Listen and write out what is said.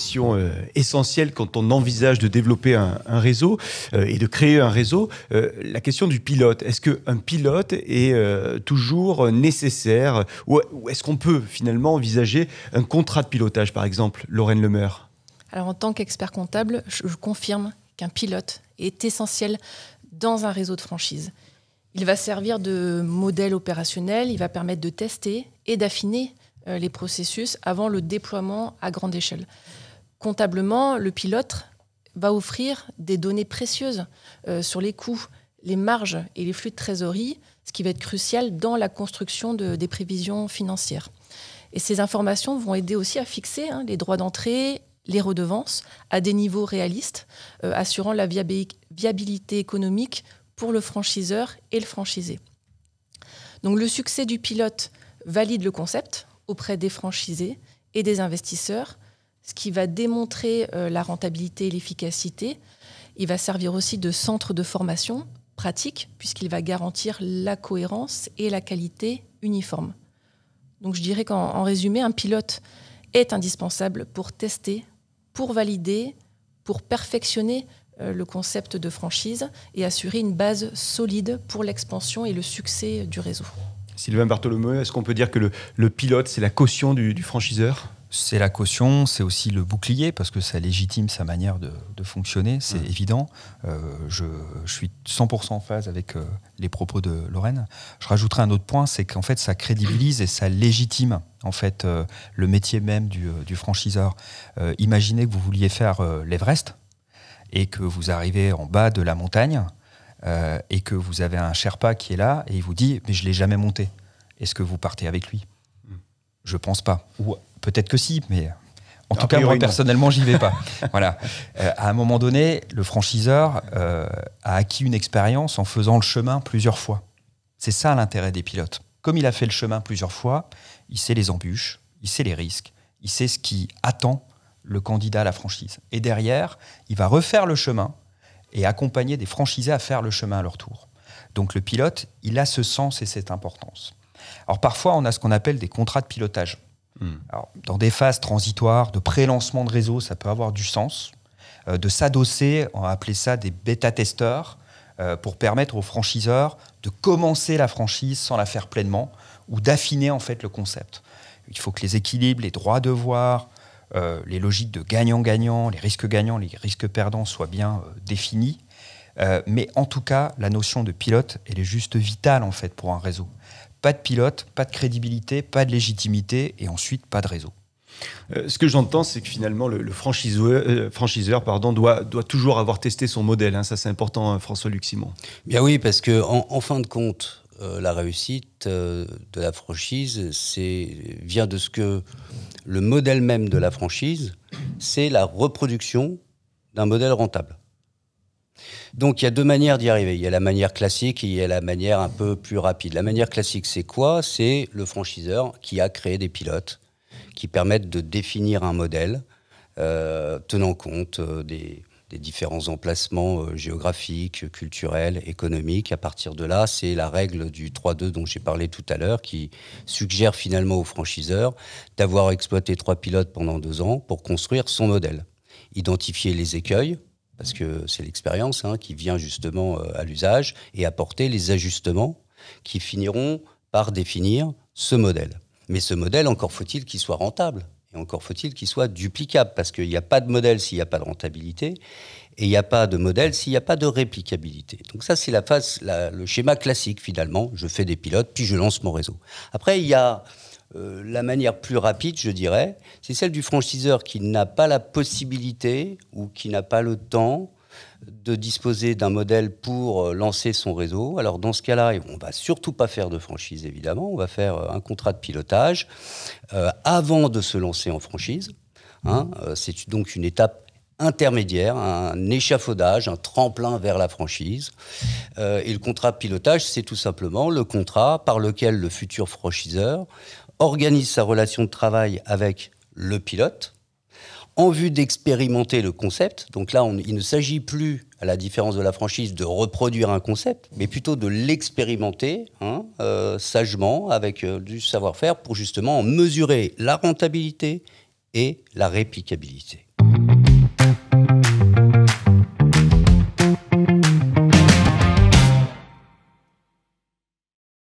question essentielle quand on envisage de développer un réseau et de créer un réseau. La question du pilote. Est-ce qu'un pilote est toujours nécessaire ou est-ce qu'on peut finalement envisager un contrat de pilotage, par exemple, Lorraine Lemeur? Alors, en tant qu'expert comptable, je confirme qu'un pilote est essentiel dans un réseau de franchise. Il va servir de modèle opérationnel, il va permettre de tester et d'affiner les processus avant le déploiement à grande échelle. Comptablement, le pilote va offrir des données précieuses sur les coûts, les marges et les flux de trésorerie, ce qui va être crucial dans la construction des prévisions financières. Et ces informations vont aider aussi à fixer les droits d'entrée, les redevances à des niveaux réalistes, assurant la viabilité économique pour le franchiseur et le franchisé. Donc le succès du pilote valide le concept auprès des franchisés et des investisseurs, ce qui va démontrer la rentabilité et l'efficacité. Il va servir aussi de centre de formation pratique, puisqu'il va garantir la cohérence et la qualité uniforme. Donc je dirais qu'en résumé, un pilote est indispensable pour tester, pour valider, pour perfectionner le concept de franchise et assurer une base solide pour l'expansion et le succès du réseau. Sylvain Bartholomeu, est-ce qu'on peut dire que le pilote, c'est la caution du franchiseur ? C'est la caution, c'est aussi le bouclier, parce que ça légitime sa manière de fonctionner, c'est évident. Je suis 100% en phase avec les propos de Lorraine. Je rajouterai un autre point, c'est qu'en fait, ça crédibilise et ça légitime en fait, le métier même du franchiseur. Imaginez que vous vouliez faire l'Everest et que vous arrivez en bas de la montagne et que vous avez un Sherpa qui est là et il vous dit « mais je ne l'ai jamais monté ». Est-ce que vous partez avec lui ? Je pense pas. Ou peut-être que si, mais en tout cas, moi, personnellement, j'y vais pas. Voilà. À un moment donné, le franchiseur a acquis une expérience en faisant le chemin plusieurs fois. C'est ça l'intérêt des pilotes. Comme il a fait le chemin plusieurs fois, il sait les embûches, il sait les risques, il sait ce qui attend le candidat à la franchise. Et derrière, il va refaire le chemin et accompagner des franchisés à faire le chemin à leur tour. Donc le pilote, il a ce sens et cette importance. Alors parfois, on a ce qu'on appelle des contrats de pilotage. Alors, dans des phases transitoires de pré-lancement de réseau, ça peut avoir du sens. De s'adosser, on va appeler ça des bêta-testeurs, pour permettre aux franchiseurs de commencer la franchise sans la faire pleinement ou d'affiner en fait le concept. Il faut que les équilibres, les droits-devoirs, les logiques de gagnant-gagnant, les risques gagnants, les risques perdants soient bien définis. Mais en tout cas, la notion de pilote, elle est juste vitale en fait pour un réseau. Pas de pilote, pas de crédibilité, pas de légitimité et ensuite pas de réseau. Ce que j'entends, c'est que finalement, le franchiseur doit toujours avoir testé son modèle. Ça, c'est important, François-Luc Simon. Bien oui, parce qu'en fin de compte, la réussite de la franchise vient de ce que le modèle même de la franchise, c'est la reproduction d'un modèle rentable. Donc il y a deux manières d'y arriver. Il y a la manière classique et il y a la manière un peu plus rapide. La manière classique, c'est quoi ? C'est le franchiseur qui a créé des pilotes qui permettent de définir un modèle tenant compte des différents emplacements géographiques, culturels, économiques. À partir de là, c'est la règle du 3-2 dont j'ai parlé tout à l'heure qui suggère finalement au franchiseur d'avoir exploité 3 pilotes pendant 2 ans pour construire son modèle. Identifier les écueils, parce que c'est l'expérience qui vient justement à l'usage, et apporter les ajustements qui finiront par définir ce modèle. Mais ce modèle, encore faut-il qu'il soit rentable, et encore faut-il qu'il soit duplicable, parce qu'il n'y a pas de modèle s'il n'y a pas de rentabilité, et il n'y a pas de modèle s'il n'y a pas de réplicabilité. Donc ça, c'est le schéma classique finalement. Je fais des pilotes, puis je lance mon réseau. Après, il y a la manière plus rapide, je dirais, c'est celle du franchiseur qui n'a pas la possibilité ou qui n'a pas le temps de disposer d'un modèle pour lancer son réseau. Alors dans ce cas-là, on ne va surtout pas faire de franchise, évidemment. On va faire un contrat de pilotage avant de se lancer en franchise. C'est donc une étape intermédiaire, un échafaudage, un tremplin vers la franchise. Et le contrat de pilotage, c'est tout simplement le contrat par lequel le futur franchiseur organise sa relation de travail avec le pilote en vue d'expérimenter le concept. Donc là, il ne s'agit plus, à la différence de la franchise, de reproduire un concept, mais plutôt de l'expérimenter sagement avec du savoir-faire pour justement en mesurer la rentabilité et la réplicabilité.